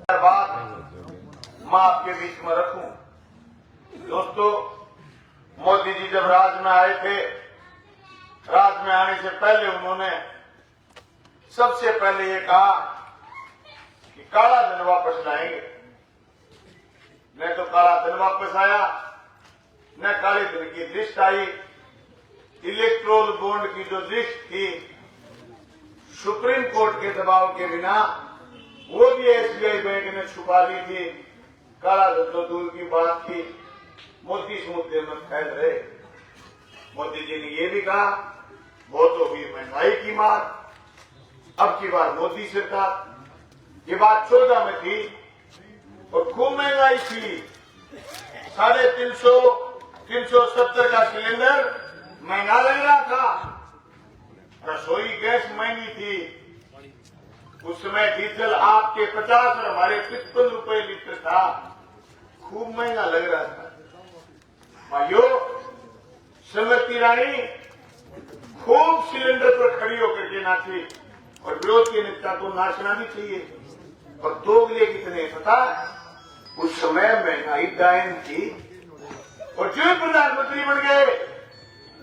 बात मैं आपके बीच में रखूं। दोस्तों, मोदी जी जब राज में आए थे, राज में आने से पहले उन्होंने सबसे पहले ये कहा कि काला धन वापस लाएंगे। न तो काला धन वापस आया, न काले धन की लिस्ट आई। इलेक्ट्रोल बॉन्ड की जो लिस्ट थी सुप्रीम कोर्ट के दबाव के बिना, वो भी एसबीआई बैंक ने छुपा ली थी। काला धन तो दूर की बात थी, मोदी इस मुद्दे में फैल रहे। मोदी जी ने ये भी कहा बहुत होगी महंगाई की मार, अब की बार मोदी सरकार। ये बात 14 में थी और खूब महंगाई थी। 350 370 का सिलेंडर महंगा लग रहा था। रसोई गैस महंगी थी। उस समय डीजल आपके 50 और हमारे 55 रुपए लीटर था। खूब महंगा लग रहा था। भाइयों, स्मृति ईरानी खूब सिलेंडर पर खड़ी होकर के नाची और विरोध के नेता को नाचना भी चाहिए। और दोगले कितने पता, उस समय महंगाई डायन थी और जो प्रधानमंत्री बन गए,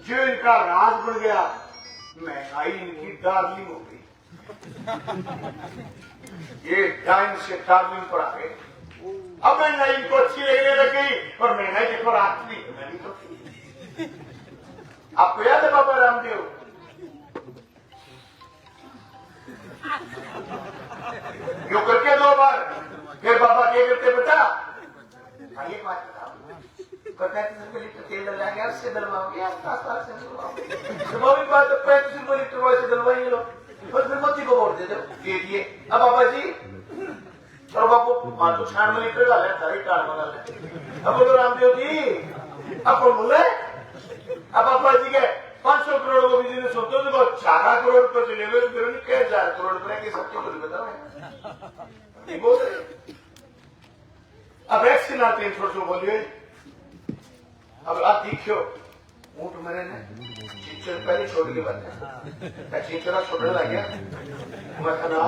जो इनका राज बन गया, महंगाई इनकी डार्लिंग हो गई। ये डाइन से डार्लिंग पर आ गए। अब महंगाई इनको अच्छी लगने लग गई और महंगाई देखो रात भी महंगी तो थी। आपको याद है बाबा रामदेव, यो करके 2 बार, फिर बाबा क्या करते बेटा, एक बात बताओ, लीटर तेल डला गया, उससे डलवाओगे, आस-पास से डलवाओगे। बात 35 रुपए लीटर वैसे डलवाइए लो, और फिर मोदी को वोट दे दो, दे दिए। अब बाबा जी और बापू 96 लीटर डाले, सारी कार बना ले। अब बोलो रामदेव जी, अब कौन बोले? अब बाबा जी के 500 करोड़ को भी सोचो तो 4 करोड़ रुपए चले गए, फिर उन्हें 1000 करोड़ रुपए की सबकी बोली बताओ। नहीं बोल रहे। अब वैक्सीन आते हैं, छोटे बोलिए। अब आप देखियो, ऊँट मरे ने चीचर पहले छोड़ के बता, चीचरा छोड़ने लग गया। मैं कहना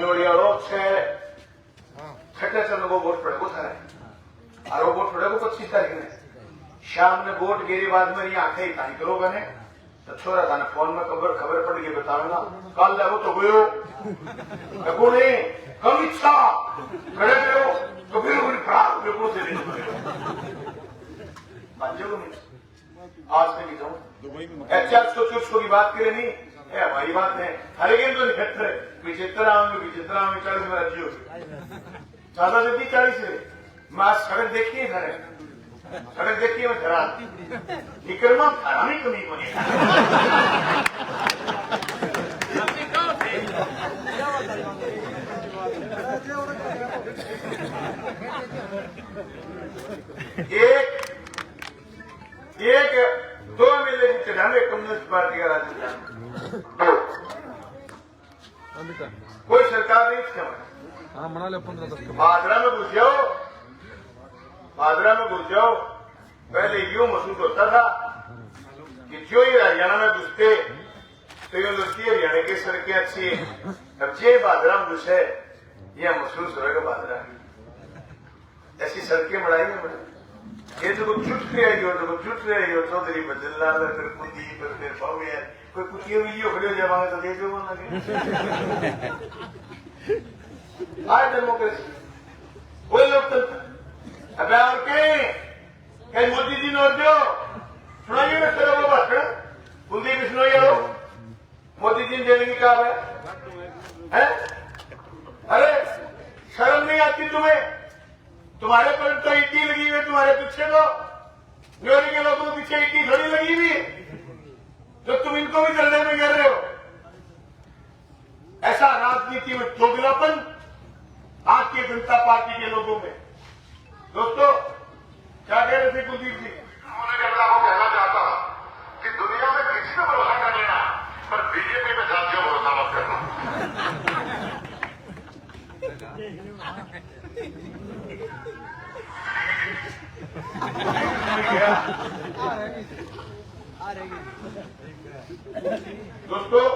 जोड़ियाड़ो छठे चरण को वोट पड़े, वो था और वो वोट पड़े को 25 तारीख में शाम में वोट गिरी। बाद में आंखें ही ताई करोगे ने तो छोरा था फोन में खबर पड़ गई, बताऊंगा कल लगो तो गयो ने कम इच्छा खड़े करो तो फिर आज से नहीं जाऊँ। अच्छा छोटी की बात करे नहीं, हमारी बात है। हर गेम तो निकट है, 75 आऊंगे 40 में राज्य ज्यादा जल्दी 40 है। मैं सड़क देखिए, सड़क देखिए मैं घरा निकलना खरानी तो नहीं बनी। एक 2 एमएलए की चढ़ावे कम्युनिस्ट पार्टी का राजस्थान, कोई सरकार नहीं थी। भादरा में घुस जाओ। पहले यूं महसूस होता था कि जो ही हरियाणा में घुसते तो यूं लगती है हरियाणा की सड़कें अच्छी है। अब जे भादरा में घुसे यह महसूस होगा भादरा ऐसी सड़कें बनाई है। ये जो जुट रहे हो चौधरी बदलना, फिर कुंदी, फिर भव्य, कोई कुटिया वीडियो खड़े हो जाए तो देख बोल लगे। आज डेमोक्रेसी कोई लोकतंत्र। अब और कहीं मोदी जी ने जो सुनाइए ना चलो वो बात कुलदीप बिश्नोई हो, मोदी जी ने देने की कहा है? अरे शर्म नहीं आती तुम्हें? तुम्हारे पर तो ईटी लगी हुई है, तुम्हारे पीछे तो न्योरी के लोगों के पीछे ईटी थोड़ी लगी हुई है, जो तुम इनको भी जलने में कर रहे हो। ऐसा राजनीति में चोगलापन भारतीय जनता पार्टी के लोगों में। दोस्तों, क्या कह रहे थे कुलदीप जी? कहना चाहता कि दुनिया में किसी को भरोसा कर लेना, पर बीजेपी में जातियों भरोसा मत करना। दोस्तों,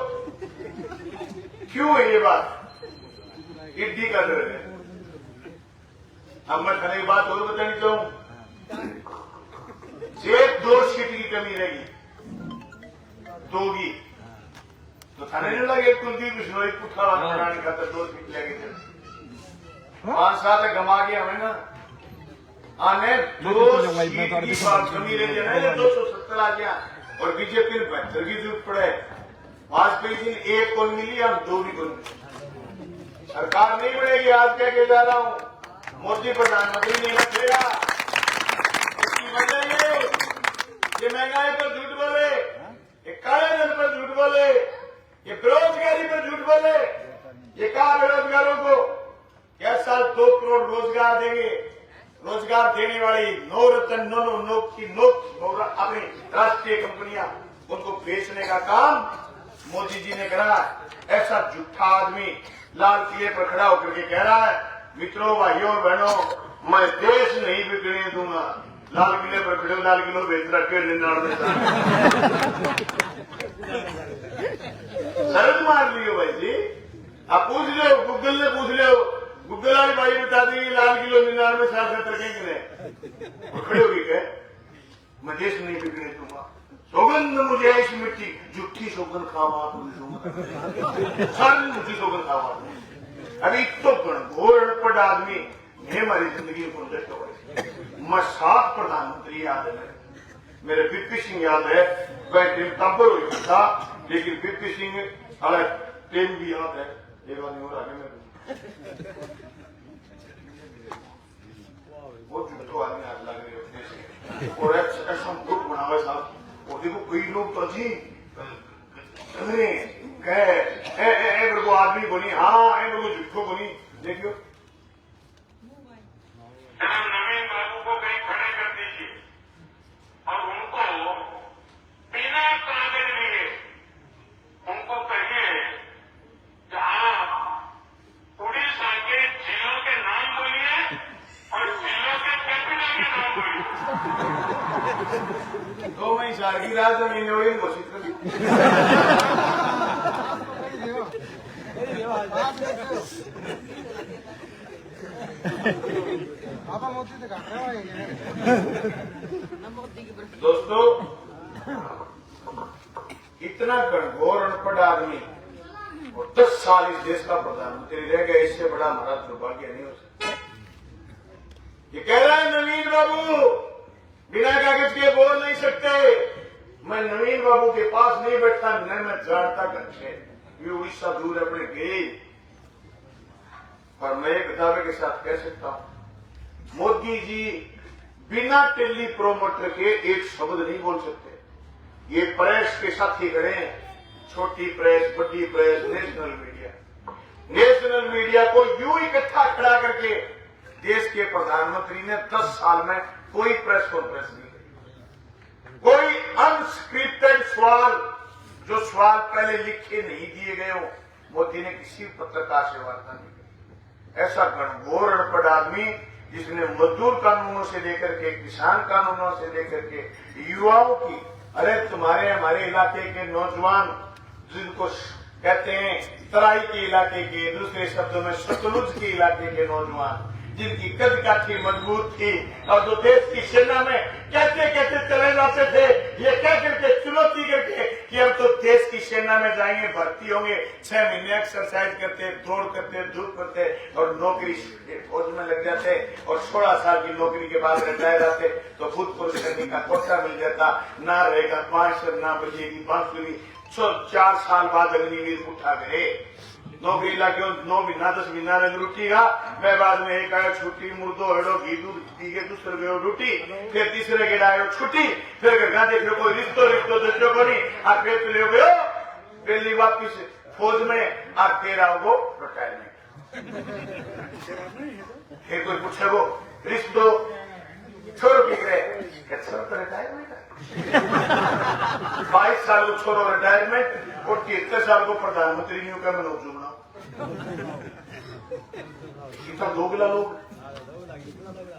क्यों है ये बात? ईडी का डर है। अब मैं थाने की बात और बतानी चाहूं, सिर्फ 2 सीट की कमी रहेगी, 2 की, तो थाने नहीं लगे कुलदीप बिश्नोई पुठा बनाने का 2 सीट लेके चल 5 साल गमा गया हमें ना, आने 2 सीट की बात कमी रह जाए 270 आ गया और बीजेपी ने 72 की जरूरत पड़े। वाजपेयी जी ने 1 कौन मिली, हम 2 भी कौन मिली। सरकार नहीं बढ़ेगी, आज कह के जा रहा हूं, मोदी प्रधानमंत्री नहीं रखेगा। इसकी वजह ये महंगाई पर झूठ बोले, ये काले धन पर झूठ बोले, ये बेरोजगारी पर झूठ बोले, ये कहा बेरोजगारों को क्या साल 2 करोड़ रोजगार देंगे। रोजगार देने वाली नो रतन नो की अपनी राष्ट्रीय कंपनियां, उनको बेचने का काम मोदी जी ने करा। ऐसा झूठा आदमी लाल किले पर खड़ा होकर के कह रहा है, मित्रों भाइयों और बहनों, मैं देश नहीं बिकने दूंगा। लाल किले पर खड़े, लाल किलो बेच रखे शरद मार लियो भाई जी। आप पूछ लो, गूगल ने पूछ लो, गूगल वाली भाई बता देंगे लाल किलो 99 साल से तरकेंगे खड़े होगी क्या, मैं देश नहीं बिकने दूंगा। सौगंध मुझे इस मिट्टी, झूठी सौगंध खावा सारी झूठी सौगंध खावा। अभी तो घोर अनपढ़ आदमी ने हमारी जिंदगी को नष्ट हो गई। मैं 7 प्रधानमंत्री याद है, मेरे वीपी सिंह याद है, वह टीम तब्बर हो था, लेकिन वीपी सिंह अलग टीम भी याद है। एक आदमी और आगे में बहुत झूठो आदमी हाथ लग रहे होते हैं और ऐसा ग्रुप बनावे साहब। और देखो कई लोग तो जी को आदमी बनी, हाँ को झूठो बनी। देखियो नवीन बाबू को कहीं खड़े कर दीजिए और उनको बिना कागज लिए उनको कहिए कि आप उड़ीसा के जिलों के नाम बोलिए और जिलों के कैपिटल के नाम बोलिए। 2 महीने साल की रात जमीन वही घोषित कर दी। दोस्तों, इतना घनघोर अनपढ़ आदमी और 10 साल इस देश का प्रधानमंत्री रह गया, इससे बड़ा हमारा दुर्भाग्य नहीं हो सकता। ये कह रहा है नवीन बाबू बिना कागज के बोल नहीं सकते। मैं नवीन बाबू के पास नहीं बैठता, न मैं जानता घंटे ये उड़ीसा दूर अपने गए, पर मैं एक दावे के साथ कह सकता हूं, मोदी जी बिना टेली प्रोमोटर के एक शब्द नहीं बोल सकते। ये प्रेस के साथी खड़े हैं, छोटी प्रेस, बड़ी press, national media. National media को यूं इकट्ठा खड़ा करके देश के प्रधानमंत्री ने 10 साल में कोई प्रेस कॉन्फ्रेंस नहीं की। कोई अनस्क्रिप्टेड सवाल, जो सवाल पहले लिखे नहीं दिए गए हो, मोदी ने किसी पत्रकार से वार्ता नहीं की। ऐसा घनघोर अनपढ़ आदमी जिसने मजदूर कानूनों से लेकर के, किसान कानूनों से लेकर के युवाओं की, अरे तुम्हारे हमारे इलाके के नौजवान जिनको कहते हैं तराई के इलाके के, दूसरे शब्दों में सतलुज के इलाके के नौजवान, जिनकी कद काठी मजबूत थी और जो देश की सेना में कहते कहते चले जाते थे, ये कह करके चुनौती करके कि हम तो देश की सेना में जाएंगे, भर्ती होंगे, 6 महीने एक्सरसाइज करते, दौड़ करते, धूप करते और नौकरी फौज में लग जाते और 16 साल की नौकरी के बाद रिटायर आते तो भूतपूर्व करने का कोटा मिल जाता, ना रहेगा 5 ना बजेगी बांसुरी। 4 साल बाद अग्निवीर उठा गए, नौकरी लगे 9 महीना 10 महीना लग रूटीगा, मैं बाद में एक आयो छुट्टी, मुर्दो हेड़ो घी दूध पी के दूसरे गयो ड्यूटी, फिर तीसरे के आयो छुट्टी, फिर घर देखो कोई रिश्तो दस्यो को नहीं, और फिर चले गयो पहली वापिस फौज में, और फिर आओ रिटायरमेंट। फिर कोई पूछे वो रिश्तो छोरो की गए, छोरो तो रिटायरमेंट है। 22 साल को छोरो रिटायरमेंट और 73 साल को प्रधानमंत्री नहीं होगा, मैं नौजू बनाऊ। दोगला लोग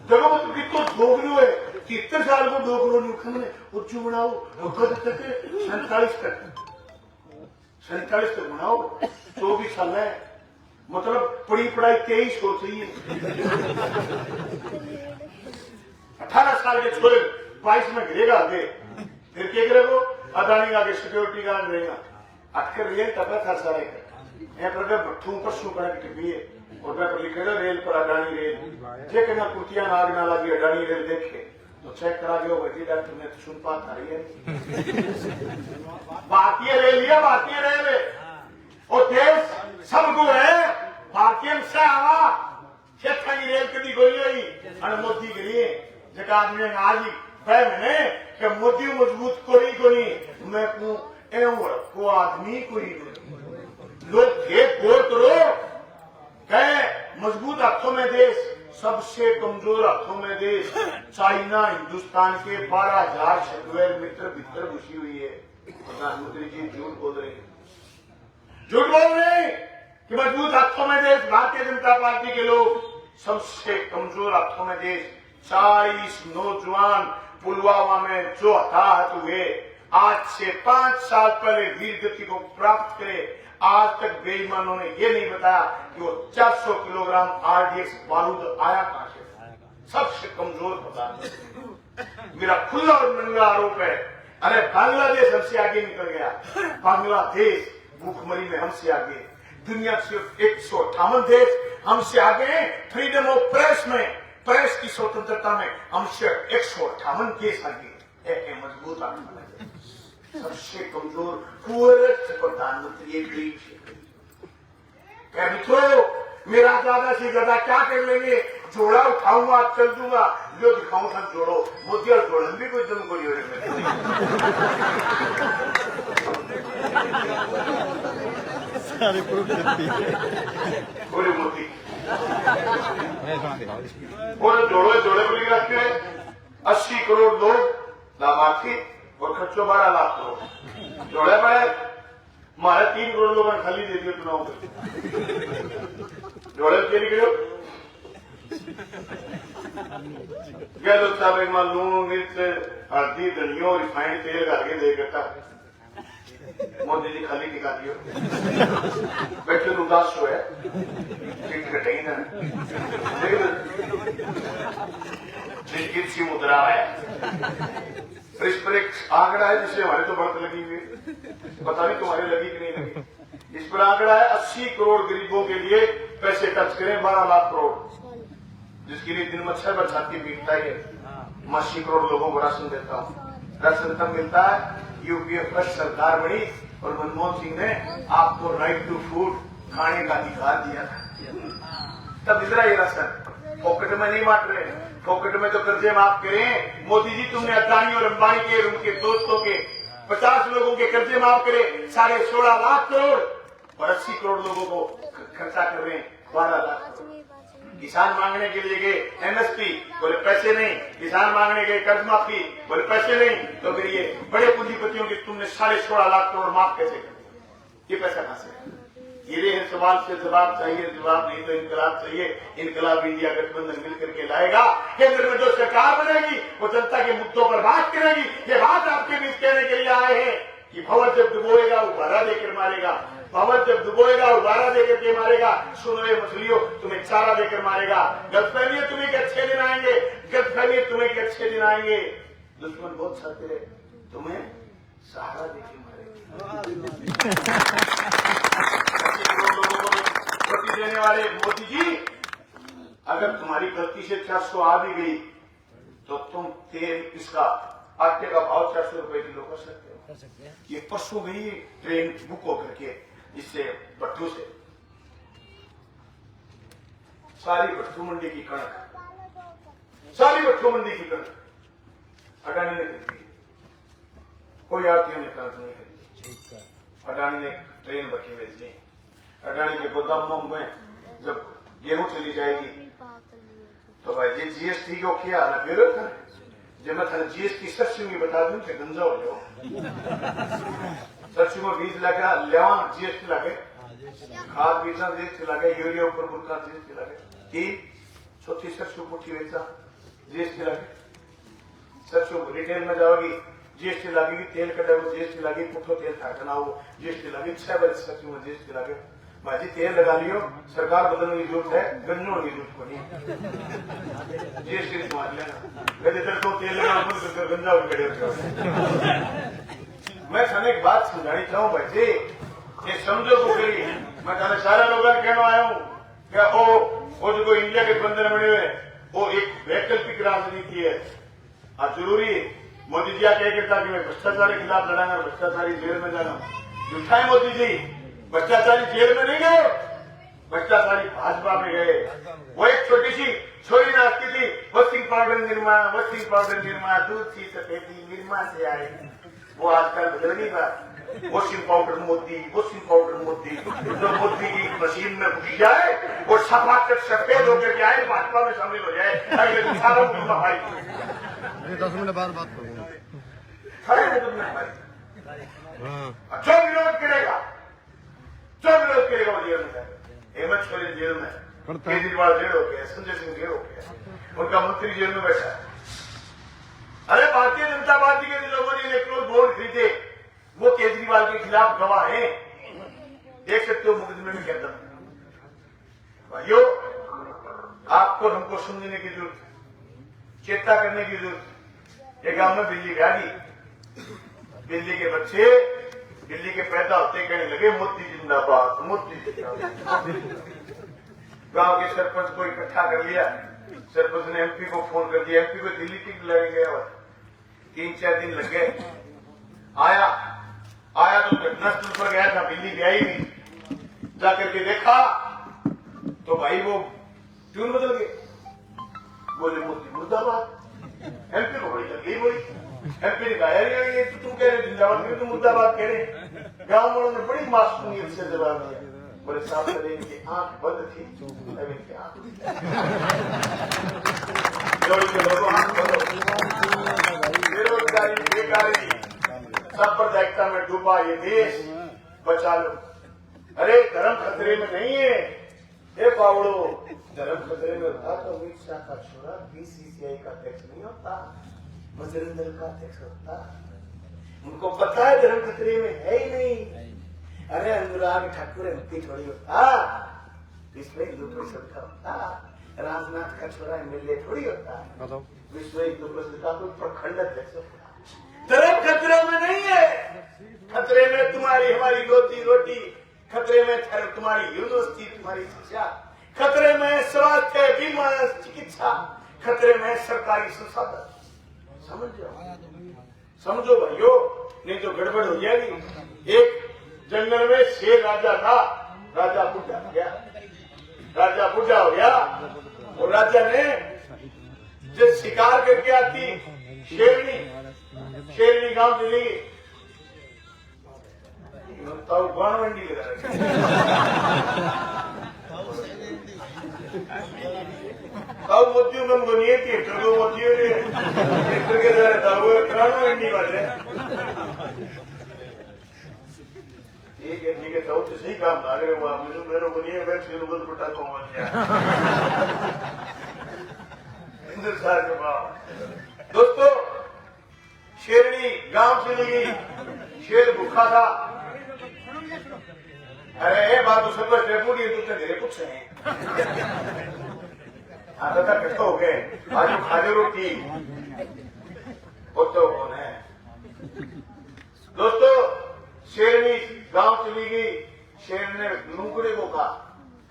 जगह मतलब कितो दोगलो है, 73 साल को दोगलो नहीं उठा मैंने उच्चू बनाओ, कद तक 47 तक बनाओ, 24 साल है मतलब पढ़ी पढ़ाई 23 हो चाहिए। 18 साल के छोरे 22 में गिरेगा आगे, फिर क्या करेगा? अदानी आगे सिक्योरिटी गार्ड रहेगा। अटकर रेल टपा था सारे भट्ठू पशु पर टिपी है और मैं पर लिखेगा रेल पर अडानी रेल जे कहना कुर्तियां नाग ना लगी अडानी रेल देखे तो चेक करा के वही डॉक्टर ने तो सुन पाता रही है। भारतीय रेल लिया, भारतीय रेल और देश सबको है भारतीय से आवा क्षेत्र की रेल कभी गोली हुई और मोदी के लिए जगह आदमी आज ही मैंने कि मोदी मजबूत कोई मैं को आदमी कोई लोग थे बोल करो कहे मजबूत हाथों में देश, सबसे कमजोर हाथों में देश। चाइना हिंदुस्तान के 12,000 शेडवेयर मीटर भीतर घुसी हुई है। प्रधानमंत्री जी झूठ बोल रहे हैं, झूठ बोल रहे हैं कि मजबूत हाथों में देश। भारतीय जनता पार्टी के लोग सबसे कमजोर हाथों में देश। 40 नौजवान पुलवामा में जो हताहत हुए आज से 5 साल पहले वीर गति को प्राप्त करे, आज तक बेईमानों ने यह नहीं बताया कि वो 400 किलोग्राम आरडीएक्स बारूद आया कहां से। सबसे कमजोर प्रधानमंत्री। मेरा खुला और नंगा आरोप है, अरे बांग्लादेश हमसे आगे निकल गया। बांग्लादेश भूखमरी में हमसे आगे, दुनिया सिर्फ 158 देश हमसे आगे। फ्रीडम ऑफ प्रेस में, प्रेस की स्वतंत्रता में हमसे 158 केस आगे। एक मजबूत आत्मा सबसे कमजोर प्रधानमंत्री एक गरीब से क्या मित्रों मेरा ज्यादा से ज्यादा क्या कर लेंगे? जोड़ा उठाऊंगा, चल दूंगा, जो दिखाऊं सब जोड़ो। मोदी और जोड़न भी कोई दम गोली हो रही बोले मोदी बोले जोड़ो जोड़े बोली रखते हैं। 80 करोड़ लोग लाभार्थी और खर्चो 12 लाख करोड़ जोड़े पड़े। हमारे 3 करोड़ लोगों ने खाली दे दिया चुनाव जोड़े के लिए क्या दोस्ता भाई मां लून मिर्च हल्दी धनिया रिफाइंड तेल करके दे करता मोदी जी खाली टिका दियो बैठे उदास हो है घटे ना सी मुद्रा है। इस पर एक आंकड़ा है जिससे हमारे तो बढ़त लगी हुई, पता नहीं तुम्हारे लगी कि नहीं लगी। इस पर आंकड़ा है 80 करोड़ गरीबों के लिए पैसे खर्च करें 12 लाख करोड़, जिसके लिए दिन में 6 बार छाती पीटता है। 80 करोड़ लोगों को राशन देता हूँ। राशन तब मिलता है यूपीए फर्स्ट सरकार बनी और मनमोहन सिंह ने आपको राइट टू फूड खाने का अधिकार दिया था, तब मिल रहा है राशन। पॉकेट में नहीं बांट रहे, पॉकेट में तो कर्जे माफ करें। मोदी जी तुमने अदानी और अंबानी के उनके दोस्तों के 50 लोगों के कर्जे माफ करे 16.5 लाख करोड़ और 80 करोड़ लोगों को खर्चा कर रहे हैं 12 लाख करोड़। किसान मांगने के लिए गए एमएसपी, बोले पैसे नहीं। किसान मांगने गए कर्ज माफी, बोले पैसे नहीं। तो फिर ये बड़े पूंजीपतियों के तुमने 16.5 लाख करोड़ माफ कैसे कर दिया? ये पैसा कहां से? ये सवाल से जवाब चाहिए, जवाब नहीं तो इनकलाब चाहिए। इनकलाब इंडिया गठबंधन मिलकर के लाएगा। केंद्र में जो सरकार बनेगी वो जनता के मुद्दों पर बात करेगी। ये बात आपके बीच कहने के लिए आए हैं कि भंवर जब डुबोएगा उबारा देकर मारेगा, भंवर जब डुबोएगा उबारा देकर के मारेगा। सुन रहे मछलियों, तुम्हें चारा देकर मारेगा। गलतफहमी है तुम्हें कि अच्छे दिन आएंगे, गलतफहमी तुम्हें कि अच्छे दिन आएंगे। दुश्मन बहुत साथे है, तुम्हें सहारा देकर मारेगा। देने वाले मोदी जी, अगर तुम्हारी गलती से 400 आ भी गई तो तुम तेल इसका आटे का भाव 400 रुपए किलो कर सकते हो। ये परसों गई ट्रेन बुक होकर के इससे भट्टू से सारी भट्टू मंडी की कणक, सारी भट्टू मंडी की कणक अडानी ने खरीदी, कोई आरतीयों ने कणक नहीं खरीदी। अडानी ने ट्रेन भर के भेज दी। अडानी के गोदामों में जब गेहूं चली जाएगी तो भाई ये जीएसटी को किया ना फिर जब मैं थाने जीएसटी सरसों की बता दूं कि गंजा हो जाओ। सरसों में बीज लगा लेवा जीएसटी लगे, खाद बीज जीएसटी लगे, यूरिया ऊपर बुरका जीएसटी लगे, 3 चौथी सरसों पुठी बेचा जीएसटी लगे। सरसों रिटेल में जाओगी जीएसटी लगेगी, तेल कटे जीएसटी लगी, पुठो तेल फेंकना हो जीएसटी लगी, 6 बजे सरसों में जीएसटी लगे। भाजी तेल लगा लियो, सरकार बदलने की जरूरत है, गन्नों की जरूरत को नहीं। जीएसटी समझ लेना, कभी इधर तो तेल लगा तो गंजा उठ गए। मैं थाने एक बात समझानी चाहूँ भाई, ये समझो को करी, मैं थाने सारे लोगों ने कहना आया हूँ क्या वो जो इंडिया के बंदर बने हुए वो एक वैकल्पिक राजनीति है। अब जरूरी मोदी जी क्या कहता कि मैं भ्रष्टाचार के खिलाफ लड़ाऊंगा, भ्रष्टाचारी जेल में जाना। झूठा है मोदी जी, भ्रष्टाचारी जेल में नहीं गए, भ्रष्टाचारी भाजपा में गए। वो एक छोटी सी छोरी नाचती थी, washing powder Nirma, washing powder Nirma, दूध सी सफेदी निर्मा से आए। वो आजकल बदल गई बात, washing powder Modi, washing powder Modi. जो मोदी की मशीन में घुस जाए वो सफाकत सफेद होकर के आए, भाजपा में शामिल हो जाए, अगले 10 मिनट बाद बात करूंगा। जो विरोध करेगा वो जेल में जाएगा। हेमंत सोरेन जेल में, केजरीवाल जेल हो गया, संजय सिंह जेल हो गया, उनका मंत्री जेल में बैठा है। अरे भारतीय जनता पार्टी के लोगों ने इलेक्ट्रोल वोट खरीदे, वो केजरीवाल के खिलाफ गवाह हैं। देख सकते हो मुकदमे में क्या दम है। भाइयों, आपको हमको समझने की जरूरत है, चेता करने की जरूरत है। एक गांव में बिल्ली गाड़ी, बिल्ली के बच्चे दिल्ली के पैदा होते कहने लगे मोदी जिंदाबाद, मोदी जिंदाबाद। गांव के सरपंच को इकट्ठा कर लिया, सरपंच ने एमपी को फोन कर दिया, एमपी को दिल्ली टिकट लगे गया। 3-4 दिन लग गए। आया तो घटनास्थल पर गया था, बिल्ली भी आई नहीं। जाकर के देखा तो भाई वो ट्यून बदल गए, बोले मोदी मुर्दाबाद। एमपी को बड़ी लगी बोली, एमपी ने कहा ये तो तुम कह रहे जिंदाबाद, तुम मुर्दाबाद कह रहे। गांव वालों ने बड़ी मासूमियत से जवाब दिया, बोले साहब पहले इनकी आंख बंद थी, अब इनकी आंख बेरोजगारी, बेकारी, सांप्रदायिकता में डूबा ये देश बचा लो। अरे धर्म खतरे में नहीं है, हे पावड़ो, धर्म खतरे में होता तो अमित शाह का छोरा बीसीसीआई का अध्यक्ष नहीं होता, बजरंग दल का अध्यक्ष होता। उनको पता है धर्म खतरे में है ही नहीं। अरे अनुराग ठाकुर एमपी थोड़ी होता, विश्व हिंदू परिषद का होता, राजनाथ का छोरा एमएलए थोड़ी होता, विश्व हिंदू परिषद का कोई प्रखंड अध्यक्ष होता। धर्म खतरे में नहीं है, खतरे में तुम्हारी हमारी रोजी रोटी, खतरे में तुम्हारी यूनिवर्सिटी, तुम्हारी शिक्षा, खतरे में स्वास्थ्य बीमा चिकित्सा, खतरे में सरकारी संसाधन। समझो भाइयों, नहीं तो गड़बड़ हो जाएगी। एक जंगल में शेर राजा था, राजा बुढ़ा हो गया, राजा बुढ़ा हो गया और राजा ने जो शिकार करके आती शेरनी गांव चली गई, तो गौनमंडी अब मोतियों में बनिए थिएटर को मोतियों ने थिएटर के द्वारा था वो गौनमंडी वाले ठीक है तो सही काम था। अगर वो मेरे को नहीं है फिर उधर पटा तो मत हिंदुस्तान के बाप। दोस्तों, शेरनी गांव चली गई, शेर भूखा था। अरे ये बात तो सब पूरी है, तुमने मेरे कुछ है आता था कितना हो गए आज खाने रोटी वो तो कौन है। दोस्तों, शेरनी गांव चली गई, शेर ने लूकड़े को कहा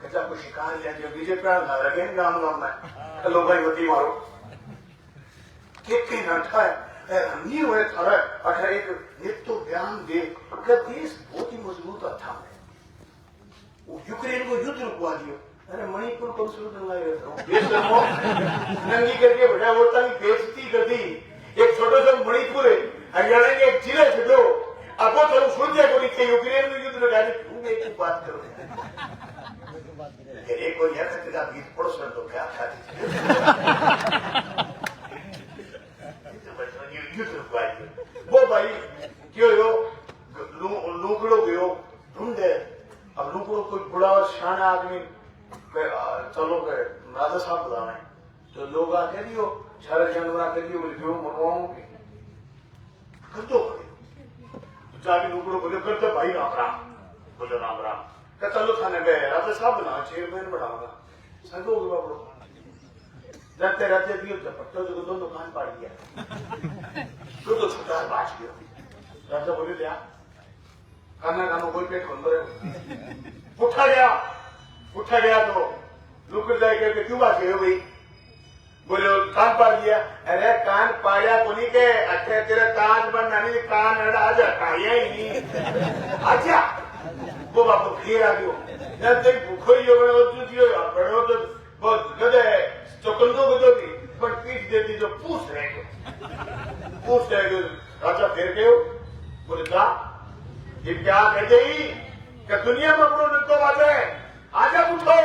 कचा को शिकार लिया जो बीजे प्राण ला रखे गांव गांव में तो लोग मती मारो के नठा है नहीं हुए थारा अठा एक नित्य बयान दे देश बहुत ही मजबूत था। यूक्रेन को युद्ध रुकवा दियो। अरे मणिपुर को नंगी करके बड़ा वोटा की बेइज्जती कर दी। एक छोटा सा मणिपुर है, हरियाणा के एक जिले से दो अब वो तो सुनने को नहीं थे। यूक्रेन में युद्ध लगा दी, एक बात करो एक को यह सकता बीस पड़ोस में तो क्या था युद्ध रुकवाई वो भाई क्यों हो लूकड़ो गयो ढूंढे। अब लूकड़ो कोई बुढ़ा और शान आदमी चलो गए राजा साहब बुलाना है तो लोग आके दियो सारे जानवर आके दियो बोले जो मनवाओगे कर दो। तो जाके लूकड़ो बोले करते भाई राम राम, बोले राम राम। कि चलो थाने बे राजा साहब बना चेयरमैन बनाऊंगा संग हो गया बड़ो रहते रहते भी पट्टो जो दोनों कान पाड़ गया तो छुट्टा बाज गया राजा बोले लिया खाना खाना कोई पेट खोल रहे उठा गया तो रुक जाए के क्यों बात हो गई बोले कान पाड़ दिया अरे कान पाड़ा को नहीं के अच्छे तेरा कान बनना नहीं कान अड़ा आ जाता ही नहीं अच्छा वो बापू फिर आ गयो जब तक भूखो ही हो गए तो दियो बड़ो तो बहुत गदे चौकंदो गदो भी पर पीठ देती जो पूछ रहे गयो राजा फिर गयो बोले का ये क्या कह गई कि दुनिया में अपनो नंतो बाजे आजा उठो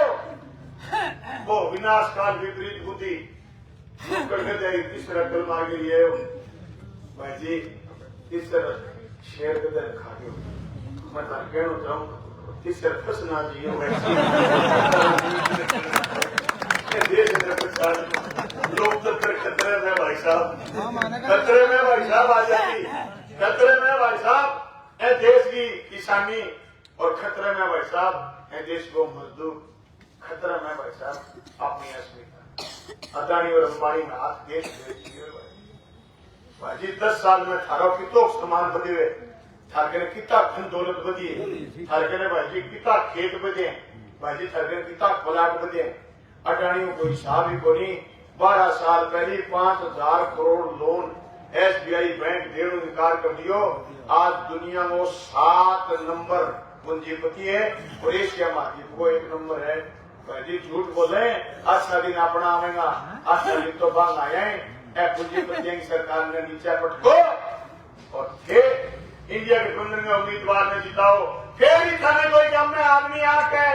वो विनाश काल विपरीत बुद्धि करके जाए तीसरा कल मार गई है भाई जी तीसरा शेर के दर खा गयो मैं तार कहना चाहूं तीसरा फसना जी लोग तो फिर खतरे में भाई साहब आ जाती खतरे में भाई साहब ए देश की किसानी और खतरे में भाई साहब ए देश को मजदूर खतरा में भाई साहब अपनी अस्मिता अदानी और अंबानी में हाथ देश भाई जी 10 साल में थारा कितो सामान बदे हुए थारके ने कितना धन दौलत बदी थारके ने भाई जी कितना खेत बदे भाई जी थारके ने कितना प्लाट बदे अडानी को हिसाब ही को नहीं 12 साल पहले 5,000 करोड़ लोन SBI बैंक देने इनकार कर दियो आज दुनिया में 7 नंबर पूंजीपति है और एशिया महाद्वीप को 1 नंबर है भाई जी झूठ बोले अच्छा दिन अपना आवेगा अच्छा दिन तो बांग आए पूंजीपति की सरकार ने नीचे पटको और फिर इंडिया के गठबंधन में उम्मीदवार ने जिताओ फिर भी थाने कोई काम में आदमी आके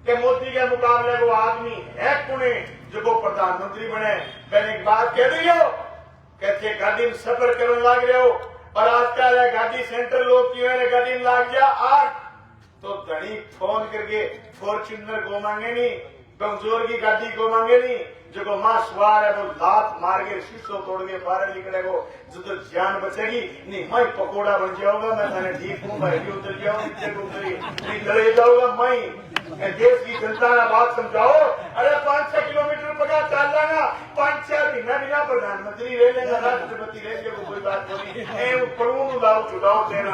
के मोदी के मुकाबले वो आदमी है पुणे जो वो प्रधानमंत्री बने मैंने एक बात कह दी हो कहते गाड़ी में सफर करने लग रहे हो और आजकल गाड़ी सेंटर लोग की गाड़ी में लग गया आठ तो धनी फोन करके फॉर्च्यूनर को मांगे नहीं कमजोर की गाड़ी को मांगे नहीं जो मां सवार है वो लात मार के शीशो तोड़ के बाहर निकले को जो तो जान बचेगी नहीं मैं पकोड़ा बन जाऊंगा मैं थाने ठीक हूँ भाई उतर जाऊँ नीचे को उतरी नहीं चले जाऊंगा मैं देश की जनता ने बात समझाओ अरे 5-6 किलोमीटर पका चल जाएगा 5-6 बिना प्रधानमंत्री रह लेगा राष्ट्रपति रह लेगा कोई बात नहीं प्रभु लाओ चुनाव देना